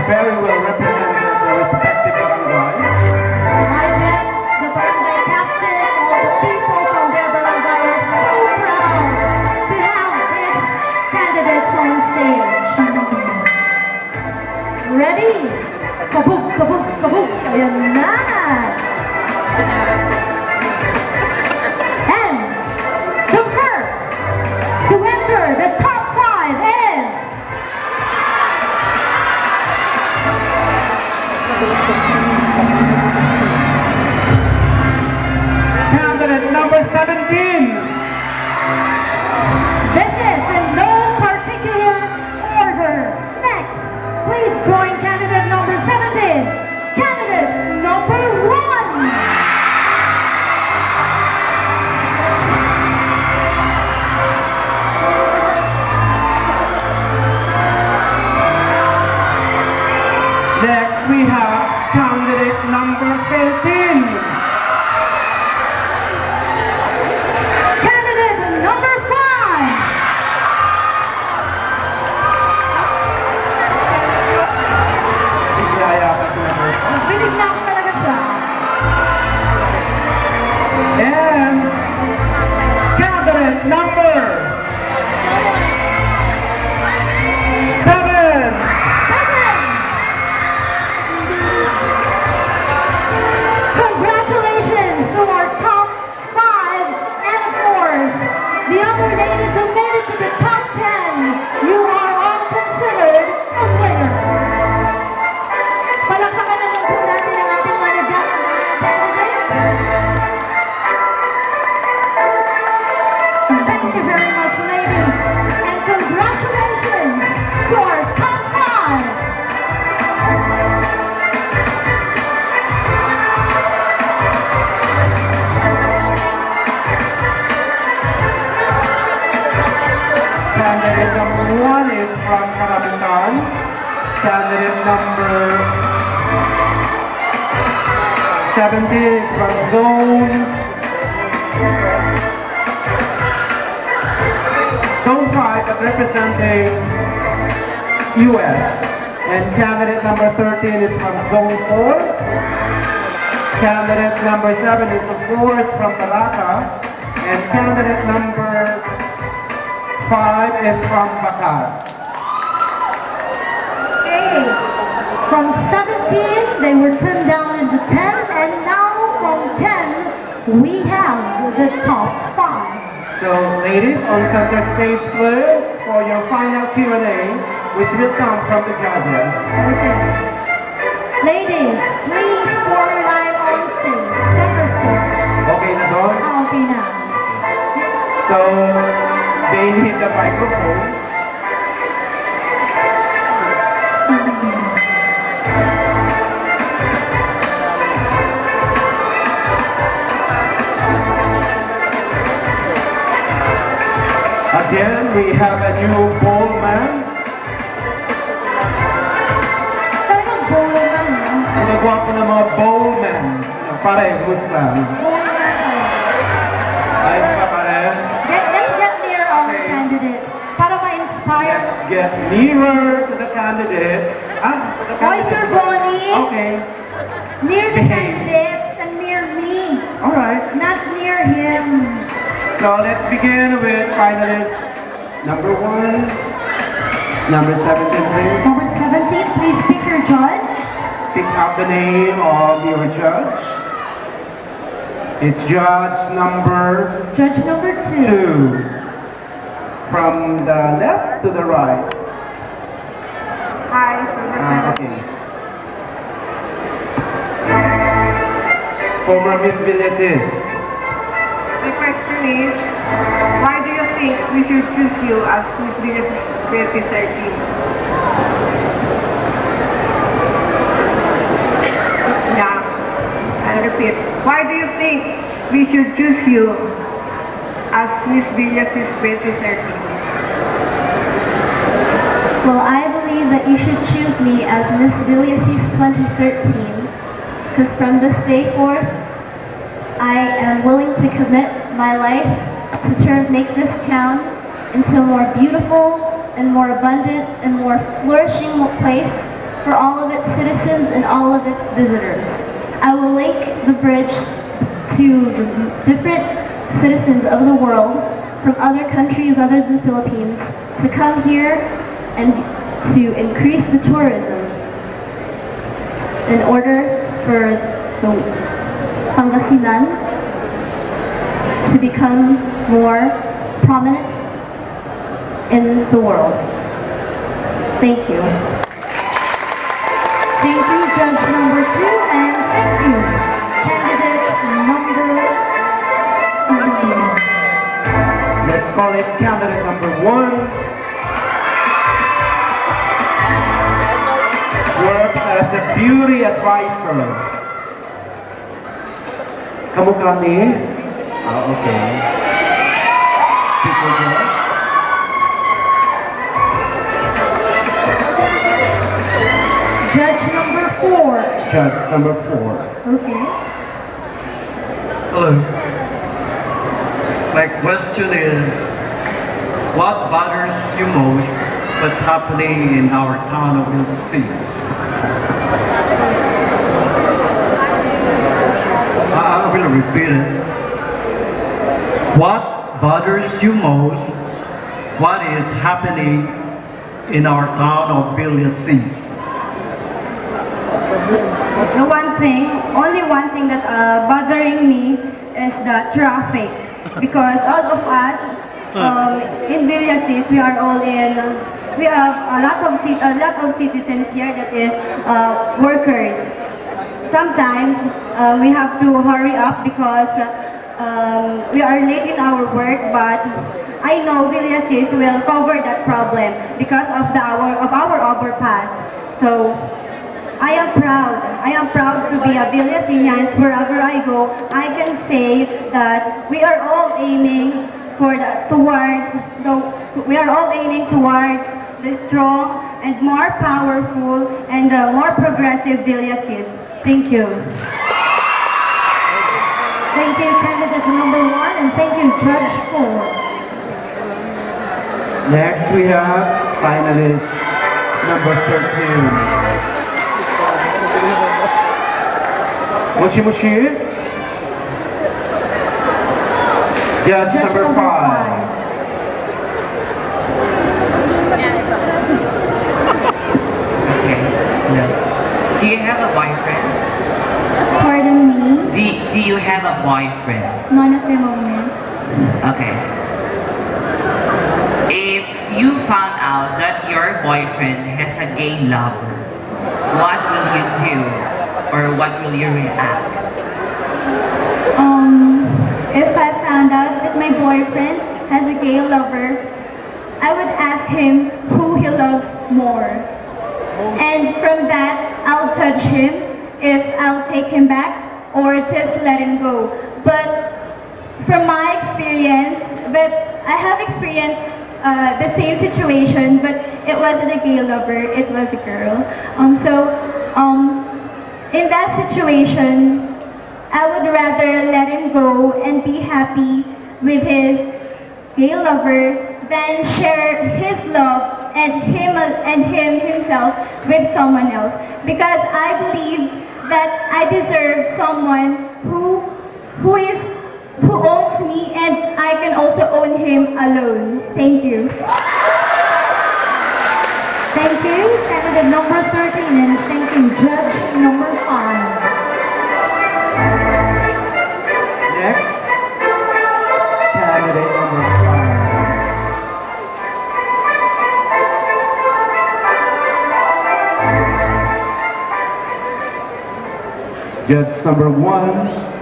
very well represented the respective barangay. I bet the barangay captain and all the people from their barangay are so proud to have this candidates on stage. Ready? Kabuk, kabuk, kabuk. Ayan na! And the first to enter the top 5 is... Candidate number 17. This is in no particular order. Next, please join candidate number 17. Candidate number 1. Next, we have candidate number 13. Candidate number 5. Binig na ako talaga siya. And candidate number 7. Congratulations to our top 5 and 4s. The other ladies who made it to the top 10, you are all considered a winner. Palakpakan naman po natin ang ating mga candidates. Thank you very much, ladies. And congratulations to our top 5. Candidate number 1 is from Karabutan. Candidate number 17 is from Zone 5 that representing US. And candidate number 13 is from Zone 4. Candidate number 7 is of course from Balata. And candidate number 5 is from Bacar. Okay. From 17, they were turned down into 10, and now from 10, we have the top 5. So, ladies, on center stage please for your final Q&A, which will come from the judges. Okay. Ladies, please form line on stage. Center stage. Okay na doon? Okay na. So, they need the microphone. Again, we have a new bowl man. Talagang bowl man. Ginagawa ko ng mga bowl man. Pare, Muslim. Bowl man. Ayos ka pare. Let's get near our candidate para ma-inspire. Get nearer to the candidate. To the Voice your Bonnie. Okay. Near the Behave. candidate and near me. Alright. Not near him. So let's begin with finalist number 1. Number 17, please. Number 17, please pick your judge. Pick out the name of your judge. It's judge number Judge number 2. 2. From the left to the right. Hi. Okay. Former Miss Villages. The question is, why do you think we should choose you as Miss Venus 2013? Yeah, I'll repeat. Why do you think we should choose you as Miss Venus 2013? Well, I believe that you should choose me as Miss Villiases 2013 because from this day forth, I am willing to commit my life to make this town into a more beautiful and more abundant and more flourishing place for all of its citizens and all of its visitors. I will link the bridge to the different citizens of the world from other countries other than the Philippines to come here and to increase the tourism in order for the Pangasinan to become more prominent in the world. Thank you. Thank you, Judge number 2, and thank you, candidate number 3. Let's call it candidate number 1. Works as a beauty advisor. Kamukha ni? Okay. People there? Judge number 4. Judge number 4. Okay. Hello. My question is, what bothers you most what's happening in our town of Ilocos? I will repeat it. What bothers you most? What is happening in our town of Ilocos? Only one thing that bothering me is the traffic, because all of us in Villasis, we have a lot of citizens here that is workers. Sometimes we have to hurry up because we are late in our work, but I know Villasis will cover that problem because of our overpass. So I am proud to be a Villasian. Wherever I go, I can say that we are all aiming towards the strong and more powerful and more progressive Villasis. Thank you. Thank you, candidate number 1, and thank you, Judge 4. Next we have finalist number 13. Mochi Mochi. Judge number 5. Okay. No. Do you have a boyfriend? Pardon me? Do you have a boyfriend? None at the moment. Okay. If you found out that your boyfriend has a gay lover, what will you do? Or what will you react? If I found out that my boyfriend has a gay lover, I would ask him who he loves more. And from that, I'll judge him if I'll take him back or just let him go. But from my experience, I have experienced the same situation, but it wasn't a gay lover, it was a girl. In that situation, I would rather let him go and be happy with his gay lover than share his love and him himself with someone else. Because I believe that I deserve someone who owns me, and I can also own him alone. Thank you. Thank you, candidate number 13, and thank you, Judge number 5. Next, candidate number 5. Judge number 1.